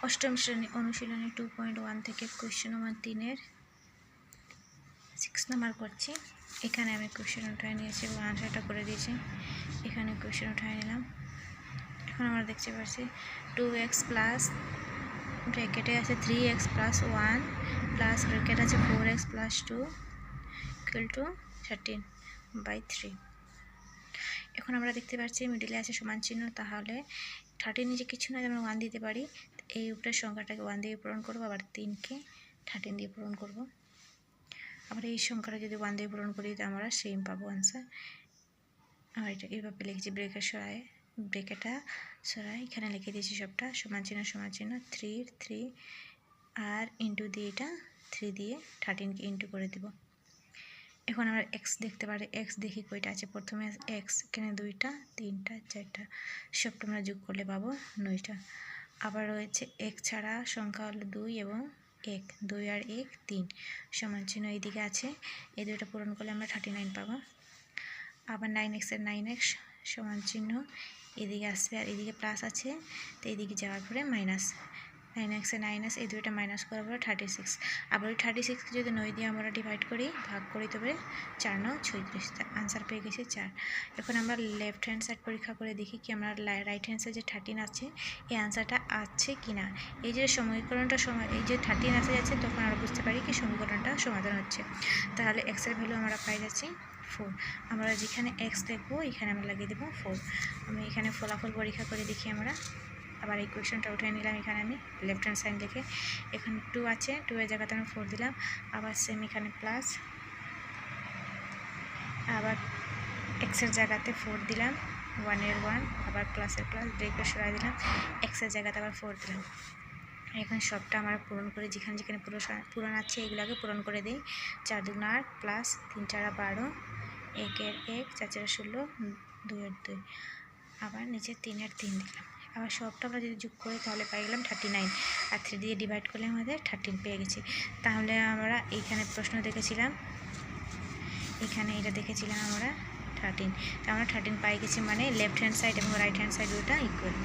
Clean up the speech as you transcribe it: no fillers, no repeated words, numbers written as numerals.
অষ্টম শ্রেণী অনুশীলনী 2.1 থেকে কোয়েশ্চেন নম্বর 3-এর 6 নাম্বার করছি। এখানে আমি কোয়েশ্চেন উঠায় নিয়েছি এবং আনসারটা করে দিয়েছি। এখানে কোয়েশ্চেন উঠায় নিলাম। এখন আমরা দেখতে পাচ্ছি 2x প্লাস ব্র্যাকেটে আছে 3x প্লাস 1 প্লাস ব্র্যাকেট আছে 4x প্লাস 2 ইকুয়াল টু 13/3। এখন আমরা দেখতে পাচ্ছি মিডিলে আছে সমান চিহ্ন, তাহলে 13 নিচে কিছু না, আমরা 1 দিতে পারি। এই উপরের সংখ্যাটাকে 1 দিয়ে পূরণ করব, আবার 3কে 13 দিয়ে পূরণ করব। আবার এই সংখ্যাটা যদি 1 দিয়ে পূরণ করি তো আমরা সেম পাবো আনসার। আর এটা এইভাবে লিখেছি ব্রেকেটটা সরাই এখানে লিখে দিয়েছি সবটা সমান চিহ্ন 3 আর ইন্টু দিয়ে এটা 3 দিয়ে 13কে ইন্টু করে দেব। এখন আমরা x দেখতে পারি, x দেখি কয়টা আছে। প্রথমে x এখানে 2টা 3টা 4টা, সবটা আমরা যোগ করলে পাবো 9টা। আবার রয়েছে x ছাড়া সংখ্যা হলো 2 এবং 1, 2 আর 1 3 সমান চিহ্ন এইদিকে আছে, এই দুইটা পূরণ করলে আমরা 39 পাবো। আবার 9x এর 9x সমান চিহ্ন এদিকে আসবে আর এদিকে প্লাস আছে, তো এইদিকে যাওয়ার পরে মাইনাস, 9x এর 9x এই দুইটা মাইনাস করার পরে 36। আবার ওই 36কে যদি 9 দিয়ে আমরা ডিভাইড করি, ভাগ করি, তবে 4 9 36, আনসার পেয়ে গেছি 4। এখন আমরা লেফট হ্যান্ড সাইড পরীক্ষা করে দেখি কি আমরা রাইট হ্যান্ড সাইড যে 13 আছে এই আনসারটা আছে কি না। এই যে সমীকরণটা এই যে 13 আসে যাচ্ছে, তখন আমরা বুঝতে পারি কি সমীকরণটা সমাধান হচ্ছে। তাহলে x এর ভ্যালু আমরা পাই যাচ্ছি 4। আমরা যেখানে x দেখবো এখানে আমরা লাগিয়ে দেবো 4। আমি এখানে ফলাফল পরীক্ষা করে দেখি আমরা। আবার এই কোয়েশ্চনটা উঠে নিলাম, এখানে আমি লেফট হ্যান্ড সাইড লিখে এখানে 2 আছে, 2 এর জায়গাতে আমি 4 দিলাম। আবার সেম এখানে প্লাস, আবার x এর জায়গাতে 4 দিলাম, 1 এর 1, আবার প্লাসের প্লাস, ব্রেকেট সরাই দিলাম, x এর জায়গাতে আবার 4 দিলাম। এখন সবটা আমরা পূরণ করে যেখানে যেখানে পূরণ আছে এগুলোকে পূরণ করে দিই। 4 2 8 প্লাস 3 4 12, 1 এর 1, 4 4 16, 2 এর 2, আবার নিচে 3 এর 3 দিলাম। আবার সবটা আমরা যদি যোগ করি তাহলে পাই গেলাম 39, আর 3 দিয়ে ডিভাইড করলে আমাদের 13 পেয়ে গেছি। তাহলে আমরা এইখানে প্রশ্ন দেখেছিলাম, এখানে এটা দেখেছিলাম আমরা 13, তো আমরা 13 পাই গেছি, মানে লেফট হ্যান্ড সাইড এবং রাইট হ্যান্ড সাইড দুটো ইকুয়াল।